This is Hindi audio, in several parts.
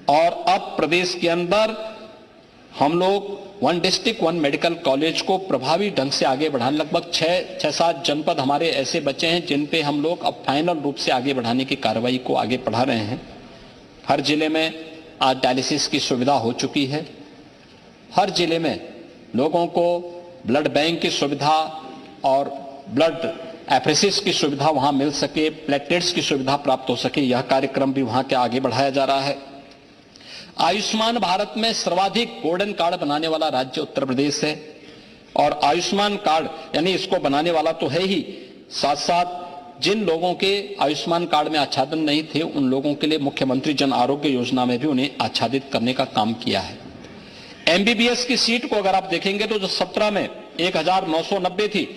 और अब प्रदेश के अंदर हम लोग one district one medical college को प्रभावी ढंग से आगे बढ़ाने, लगभग 6-7 जनपद हमारे ऐसे बचे हैं जिन पे हम लोग अब फाइनल रूप से आगे बढ़ाने की कार्रवाई को आगे बढ़ा रहे हैं। हर जिले में आज डायलिसिस की सुविधा हो चुकी है। हर जिले में लोगों को ब्लड बैंक की सुविधा और ब्लड एफरेसिस की सुविधा वहां मिल सके, प्लेटलेट्स की सुविधा प्राप्त हो सके, यह कार्यक्रम भी वहां के आगे बढ़ाया जा रहा है। आयुष्मान भारत में सर्वाधिक गोल्डन कार्ड बनाने वाला राज्य उत्तर प्रदेश है और आयुष्मान कार्ड यानी इसको बनाने वाला तो है ही, साथ साथ जिन लोगों के आयुष्मान कार्ड में आच्छादन नहीं थे उन लोगों के लिए मुख्यमंत्री जन आरोग्य योजना में भी उन्हें आच्छादित करने का काम किया है। एमबीबीएस की सीट को अगर आप देखेंगे तो जो 17 में 1990 थी,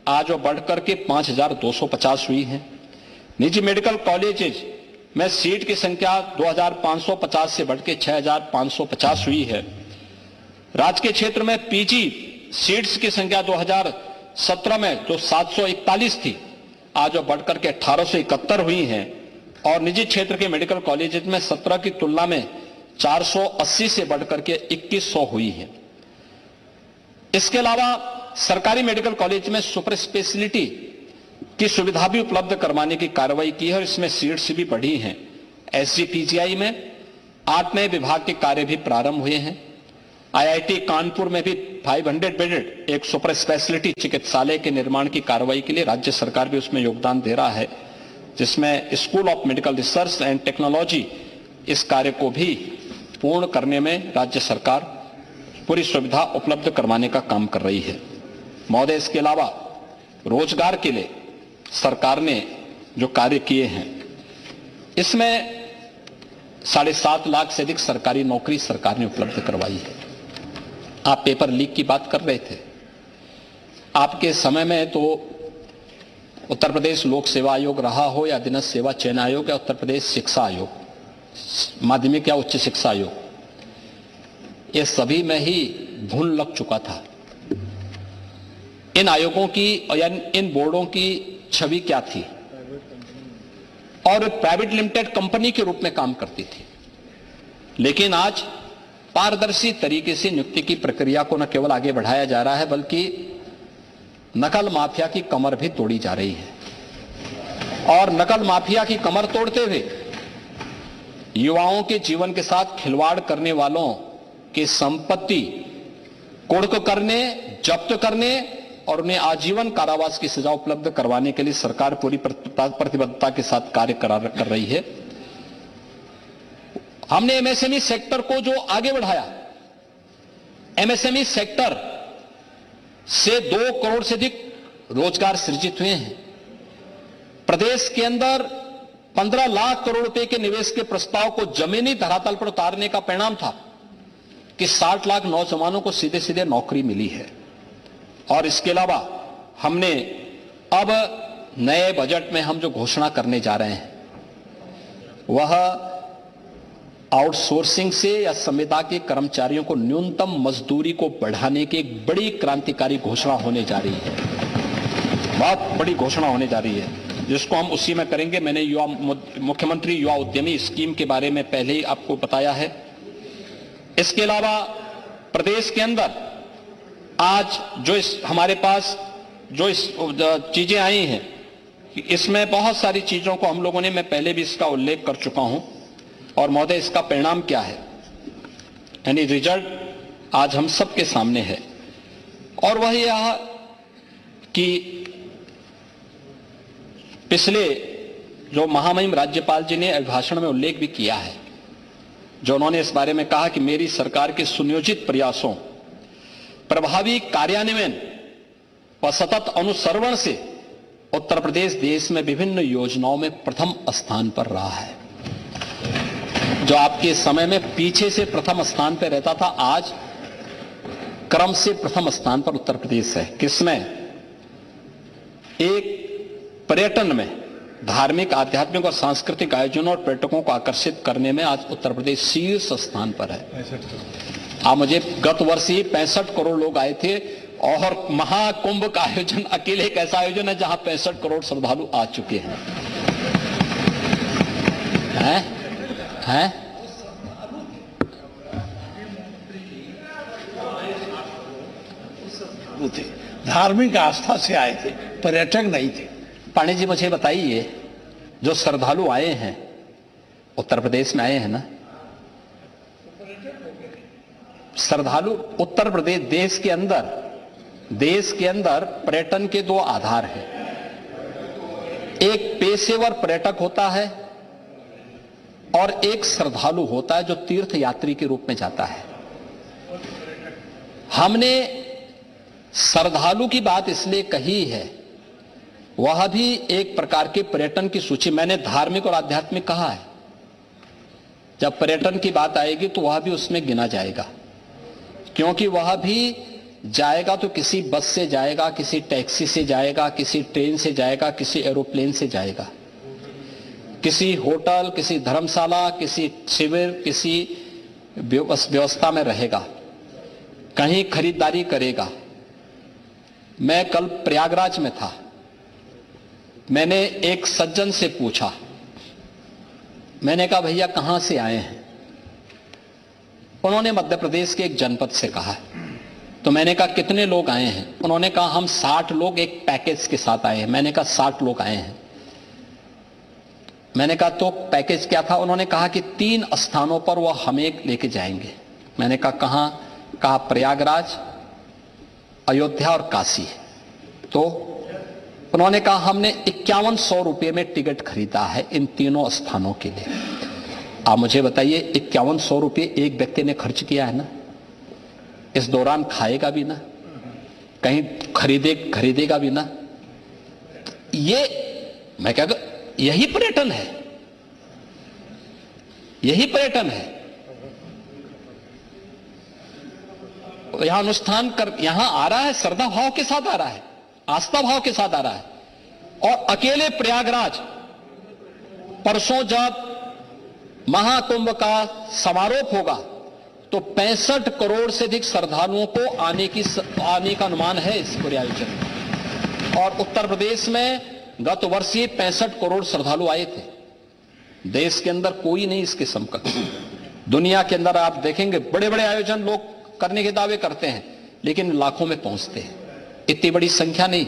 आज वो बढ़कर के 5250 हुई है। निजी मेडिकल कॉलेजेज में सीट की संख्या 2550 से बढ़ के 6550 हुई है। राजकीय क्षेत्र में पीजी सीट्स की संख्या 2017 में जो 741 थी, आज वो बढ़कर के 1871 हुई है और निजी क्षेत्र के मेडिकल कॉलेजेज में 17 की तुलना में 480 से बढ़कर के 2100 हुई है। इसके अलावा सरकारी मेडिकल कॉलेज में सुपर स्पेशलिटी की सुविधा भी उपलब्ध करवाने की कार्रवाई की है और इसमें सीट्स भी बढ़ी हैं। एसजीपीजीआई में 8 नए विभाग के कार्य भी प्रारंभ हुए हैं। आईआईटी कानपुर में भी 500 बेडेड एक सुपर स्पेशलिटी चिकित्सालय के निर्माण की कार्रवाई के लिए राज्य सरकार भी उसमें योगदान दे रहा है, जिसमें school of medical research and technology इस कार्य को भी पूर्ण करने में राज्य सरकार पूरी सुविधा उपलब्ध करवाने का काम कर रही है। महोदय, इसके अलावा रोजगार के लिए सरकार ने जो कार्य किए हैं, इसमें 7.5 लाख से अधिक सरकारी नौकरी सरकार ने उपलब्ध करवाई है। आप पेपर लीक की बात कर रहे थे, आपके समय में तो उत्तर प्रदेश लोक सेवा आयोग रहा हो या अधीनस्थ सेवा चयन आयोग या उत्तर प्रदेश शिक्षा आयोग, माध्यमिक या उच्च शिक्षा आयोग, ये सभी में ही घुन लग चुका था। इन आयोगों की या इन बोर्डों की छवि क्या थी और प्राइवेट लिमिटेड कंपनी के रूप में काम करती थी। लेकिन आज पारदर्शी तरीके से नियुक्ति की प्रक्रिया को न केवल आगे बढ़ाया जा रहा है बल्कि नकल माफिया की कमर भी तोड़ी जा रही है और नकल माफिया की कमर तोड़ते हुए युवाओं के जीवन के साथ खिलवाड़ करने वालों की संपत्ति कुर्क करने, जब्त करने और उन्हें आजीवन कारावास की सजा उपलब्ध करवाने के लिए सरकार पूरी प्रतिबद्धता के साथ कार्य कर रही है। हमने एमएसएमई सेक्टर को जो आगे बढ़ाया, एमएसएमई सेक्टर से 2 करोड़ से अधिक रोजगार सृजित हुए हैं। प्रदेश के अंदर 15 लाख करोड़ रुपए के निवेश के प्रस्ताव को जमीनी धरातल पर उतारने का परिणाम था कि 60 लाख नौजवानों को सीधे सीधे नौकरी मिली है। और इसके अलावा हमने अब नए बजट में हम जो घोषणा करने जा रहे हैं वह आउटसोर्सिंग से या संविदा के कर्मचारियों को न्यूनतम मजदूरी को बढ़ाने की एक बड़ी क्रांतिकारी घोषणा होने जा रही है। बहुत बड़ी घोषणा होने जा रही है जिसको हम उसी में करेंगे। मैंने मुख्यमंत्री युवा उद्यमी स्कीम के बारे में पहले ही आपको बताया है। इसके अलावा प्रदेश के अंदर आज जो हमारे पास जो चीजें आई हैं, इसमें बहुत सारी चीजों को हम लोगों ने, मैं पहले भी इसका उल्लेख कर चुका हूं और महोदय इसका परिणाम क्या है, यानी रिजल्ट आज हम सबके सामने है और वह यह कि पिछले जो महामहिम राज्यपाल जी ने अभिभाषण में उल्लेख भी किया है, जो उन्होंने इस बारे में कहा कि मेरी सरकार के सुनियोजित प्रयासों, प्रभावी कार्यान्वयन व सतत अनुसरण से उत्तर प्रदेश देश में विभिन्न योजनाओं में प्रथम स्थान पर रहा है। जो आपके समय में पीछे से प्रथम स्थान पर रहता था, आज क्रम से प्रथम स्थान पर उत्तर प्रदेश है। किसमें? एक पर्यटन में, धार्मिक, आध्यात्मिक और सांस्कृतिक आयोजनों और पर्यटकों को आकर्षित करने में आज उत्तर प्रदेश शीर्ष स्थान पर है। आप मुझे गत वर्ष ही 65 करोड़ लोग आए थे और महाकुंभ का आयोजन अकेले एक ऐसा आयोजन है जहां 65 करोड़ श्रद्धालु आ चुके हैं। वो थे, धार्मिक आस्था से आए थे, पर्यटक नहीं थे। पांडे जी मुझे बताइए, जो श्रद्धालु आए हैं उत्तर प्रदेश में आए हैं ना, श्रद्धालु उत्तर प्रदेश देश के अंदर पर्यटन के दो आधार हैं। एक पेशेवर पर्यटक होता है और एक श्रद्धालु होता है जो तीर्थ यात्री के रूप में जाता है। हमने श्रद्धालु की बात इसलिए कही है, वह भी एक प्रकार के पर्यटन की सूची, मैंने धार्मिक और आध्यात्मिक कहा है, जब पर्यटन की बात आएगी तो वह भी उसमें गिना जाएगा, क्योंकि वह भी जाएगा तो किसी बस से जाएगा, किसी टैक्सी से जाएगा, किसी ट्रेन से जाएगा, किसी एरोप्लेन से जाएगा, किसी होटल, किसी धर्मशाला, किसी शिविर, किसी व्यवस्था में रहेगा, कहीं खरीदारी करेगा। मैं कल प्रयागराज में था, मैंने एक सज्जन से पूछा, मैंने कहा भैया कहां से आए हैं? उन्होंने मध्य प्रदेश के एक जनपद से कहा। तो मैंने कहा कितने लोग आए हैं? उन्होंने कहा हम 60 लोग एक पैकेज के साथ आए हैं। मैंने कहा 60 लोग आए हैं। मैंने कहा तो पैकेज क्या था? उन्होंने कहा कि 3 स्थानों पर वह हमें लेके जाएंगे। मैंने कहा कहां? कहा प्रयागराज, अयोध्या और काशी। तो उन्होंने कहा हमने 5100 रुपये में टिकट खरीदा है इन तीनों स्थानों के लिए। आप मुझे बताइए, 5100 रुपये एक व्यक्ति ने खर्च किया है ना, इस दौरान खाएगा भी ना, कहीं खरीदेगा भी ना। ये मैं क्या कहूं, यही पर्यटन है, यही पर्यटन है। यहां अनुष्ठान कर यहां आ रहा है, श्रद्धा भाव के साथ आ रहा है, आस्था भाव के साथ आ रहा है। और अकेले प्रयागराज परसों जब महाकुंभ का समारोह होगा तो 65 करोड़ से अधिक श्रद्धालुओं को आने का अनुमान है इस पूरे आयोजन में। और उत्तर प्रदेश में गत वर्ष ही 65 करोड़ श्रद्धालु आए थे। देश के अंदर कोई नहीं इसके समकक्ष। दुनिया के अंदर आप देखेंगे बड़े बड़े आयोजन लोग करने के दावे करते हैं, लेकिन लाखों में पहुंचते हैं। इतनी बड़ी संख्या नहीं,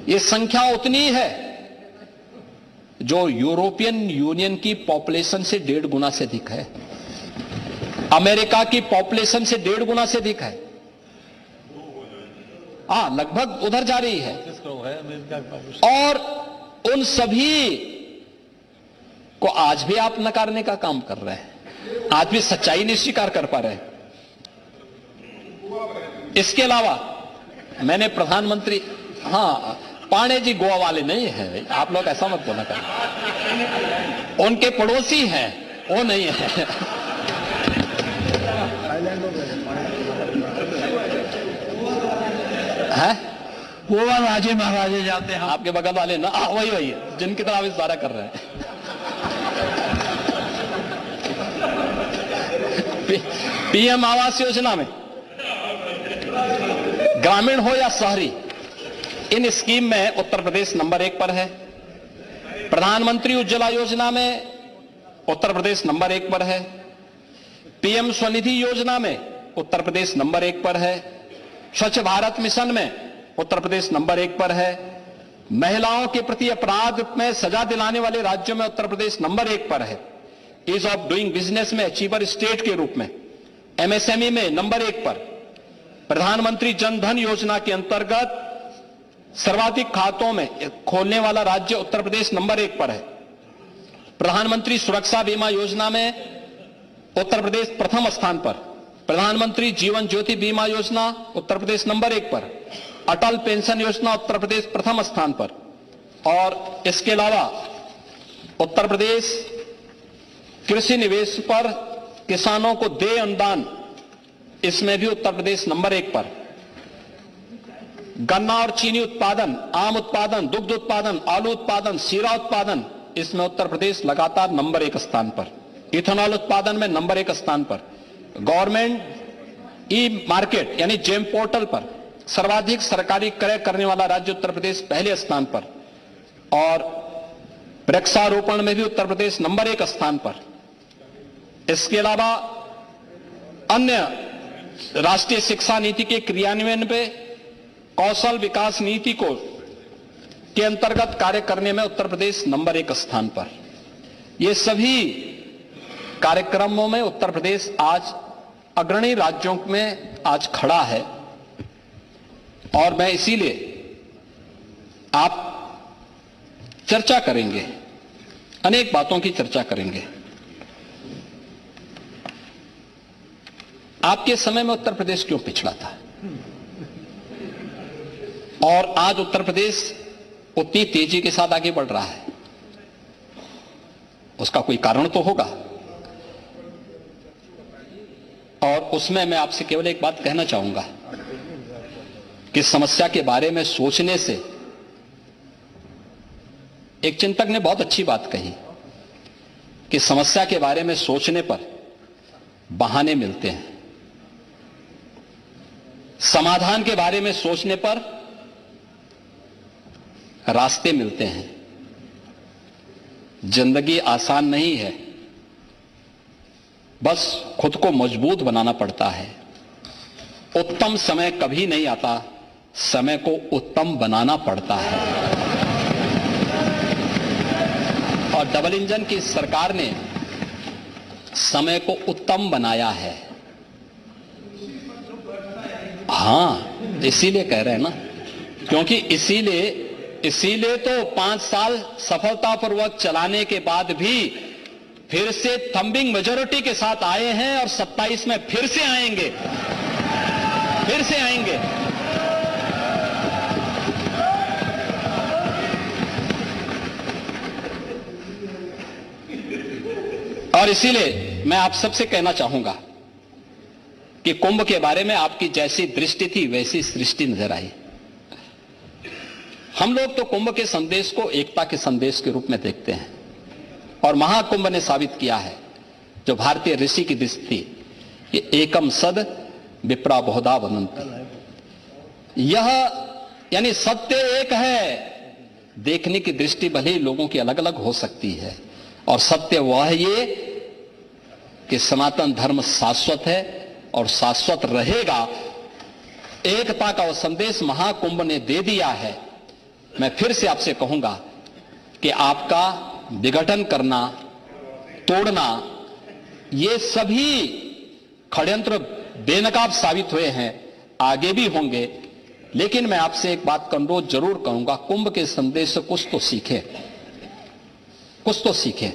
ये संख्या उतनी है जो यूरोपियन यूनियन की पॉपुलेशन से 1.5 गुना से अधिक है, अमेरिका की पॉपुलेशन से 1.5 गुना से अधिक है। लगभग उधर जा रही है। और उन सभी को आज भी आप नकारने का काम कर रहे हैं, आज भी सच्चाई नहीं स्वीकार कर पा रहे हैं। इसके अलावा मैंने प्रधानमंत्री, पांडे जी गोवा वाले नहीं है, आप लोग ऐसा मत बोला करें, उनके पड़ोसी हैं, वो नहीं है। गोवा राजे महाराजे जाते हैं, आपके बगल वाले ना, वही जिनकी तरफ इशारा कर रहे हैं। पीएम आवास योजना में ग्रामीण हो या शहरी, इन स्कीम में उत्तर प्रदेश नंबर 1 पर है। प्रधानमंत्री उज्ज्वला योजना में उत्तर प्रदेश नंबर 1 पर है। पीएम स्वनिधि योजना में उत्तर प्रदेश नंबर 1 पर है। स्वच्छ भारत मिशन में उत्तर प्रदेश नंबर 1 पर है। महिलाओं के प्रति अपराध में सजा दिलाने वाले राज्यों में उत्तर प्रदेश नंबर 1 पर है। ईज ऑफ डूइंग बिजनेस में अचीवर स्टेट के रूप में, एमएसएमई में नंबर 1 पर। प्रधानमंत्री जन धन योजना के अंतर्गत सर्वाधिक खातों में खोलने वाला राज्य उत्तर प्रदेश नंबर 1 पर है। प्रधानमंत्री सुरक्षा बीमा योजना में उत्तर प्रदेश प्रथम स्थान पर। प्रधानमंत्री जीवन ज्योति बीमा योजना उत्तर प्रदेश नंबर 1 पर। अटल पेंशन योजना उत्तर प्रदेश प्रथम स्थान पर। और इसके अलावा उत्तर प्रदेश कृषि निवेश पर किसानों को दे अनुदान, इसमें भी उत्तर प्रदेश नंबर 1 पर। गन्ना और चीनी उत्पादन, आम उत्पादन, दुग्ध उत्पादन, आलू उत्पादन, शीरा उत्पादन, इसमें उत्तर प्रदेश लगातार नंबर 1 स्थान पर। इथेनॉल उत्पादन में नंबर 1 स्थान पर। गवर्नमेंट ई मार्केट यानी जेम पोर्टल पर सर्वाधिक सरकारी क्रय करने वाला राज्य उत्तर प्रदेश पहले स्थान पर। और वृक्षारोपण में भी उत्तर प्रदेश नंबर 1 स्थान पर। इसके अलावा अन्य राष्ट्रीय शिक्षा नीति के क्रियान्वयन पे कौशल विकास नीति को के अंतर्गत कार्य करने में उत्तर प्रदेश नंबर 1 स्थान पर। ये सभी कार्यक्रमों में उत्तर प्रदेश आज अग्रणी राज्यों में आज खड़ा है और मैं इसीलिए आप चर्चा करेंगे, अनेक बातों की चर्चा करेंगे। आपके समय में उत्तर प्रदेश क्यों पिछड़ा था और आज उत्तर प्रदेश उतनी तेजी के साथ आगे बढ़ रहा है? उसका कोई कारण तो होगा और उसमें मैं आपसे केवल एक बात कहना चाहूंगा कि समस्या के बारे में सोचने से, एक चिंतक ने बहुत अच्छी बात कही कि समस्या के बारे में सोचने पर बहाने मिलते हैं, समाधान के बारे में सोचने पर रास्ते मिलते हैं। जिंदगी आसान नहीं है, बस खुद को मजबूत बनाना पड़ता है। उत्तम समय कभी नहीं आता, समय को उत्तम बनाना पड़ता है। और डबल इंजन की सरकार ने समय को उत्तम बनाया है। हां, इसीलिए कह रहे हैं ना, क्योंकि इसीलिए तो 5 साल सफलतापूर्वक चलाने के बाद भी फिर से थंबिंग मेजॉरिटी के साथ आए हैं और 27 में फिर से आएंगे। और इसीलिए मैं आप सबसे कहना चाहूंगा कि कुंभ के बारे में आपकी जैसी दृष्टि थी वैसी सृष्टि नजर आई। हम लोग तो कुंभ के संदेश को एकता के संदेश के रूप में देखते हैं और महाकुंभ ने साबित किया है जो भारतीय ऋषि की दृष्टि थी कि एकम सद विप्रा बहुधा वदन्ति। यह यानी सत्य एक है, देखने की दृष्टि भले ही लोगों की अलग अलग हो सकती है और सत्य वह है ये कि सनातन धर्म शाश्वत है और शाश्वत रहेगा। एकता का वह संदेश महाकुंभ ने दे दिया है। मैं फिर से आपसे कहूंगा कि आपका विघटन करना, तोड़ना, ये सभी षड्यंत्र बेनकाब साबित हुए हैं, आगे भी होंगे। लेकिन मैं आपसे एक बात का अनुरोध जरूर करूंगा, कुंभ के संदेश से कुछ तो सीखें।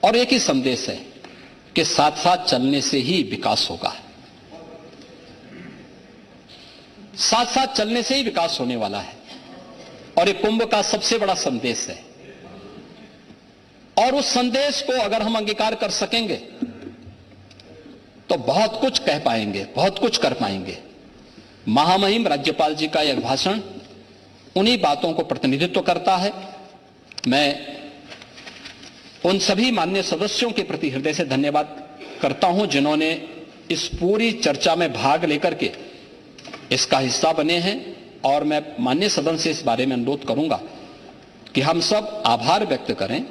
और एक ही संदेश है कि साथ साथ चलने से ही विकास होगा, साथ साथ चलने से ही विकास होने वाला है। और ये कुंभ का सबसे बड़ा संदेश है और उस संदेश को अगर हम अंगीकार कर सकेंगे तो बहुत कुछ कह पाएंगे, बहुत कुछ कर पाएंगे। महामहिम राज्यपाल जी का यह भाषण उन्हीं बातों को प्रतिनिधित्व करता है। मैं उन सभी माननीय सदस्यों के प्रति हृदय से धन्यवाद करता हूं जिन्होंने इस पूरी चर्चा में भाग लेकर के इसका हिस्सा बने हैं और मैं माननीय सदन से इस बारे में अनुरोध करूंगा कि हम सब आभार व्यक्त करें।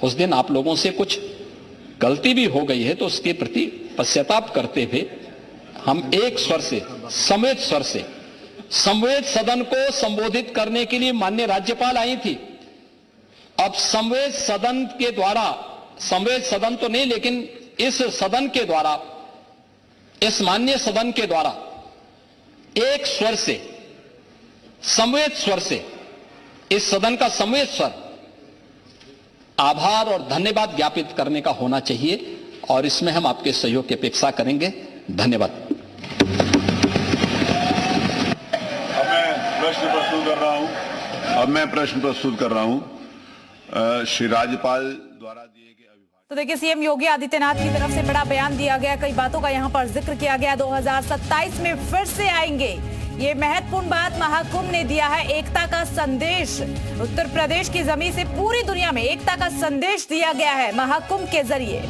उस दिन आप लोगों से कुछ गलती भी हो गई है तो उसके प्रति पश्चाताप करते हुए हम एक स्वर से, संवेद स्वर से, संवेद सदन को संबोधित करने के लिए माननीय राज्यपाल आई थी। अब संवेद सदन के द्वारा, संवेद सदन तो नहीं लेकिन इस सदन के द्वारा, इस माननीय सदन के द्वारा एक स्वर से, संवेद स्वर से, इस सदन का संवेद स्वर आभार और धन्यवाद ज्ञापित करने का होना चाहिए और इसमें हम आपके सहयोग की अपेक्षा करेंगे। धन्यवाद। अब मैं प्रश्न प्रस्तुत कर रहा हूं श्री राज्यपाल द्वारा दिए गए अभिभाषण। तो देखिए, सीएम योगी आदित्यनाथ की तरफ से बड़ा बयान दिया गया, कई बातों का यहां पर जिक्र किया गया। 2027 में फिर से आएंगे, ये महत्वपूर्ण बात महाकुंभ ने दिया है। एकता का संदेश उत्तर प्रदेश की जमीन से पूरी दुनिया में एकता का संदेश दिया गया है महाकुंभ के जरिए।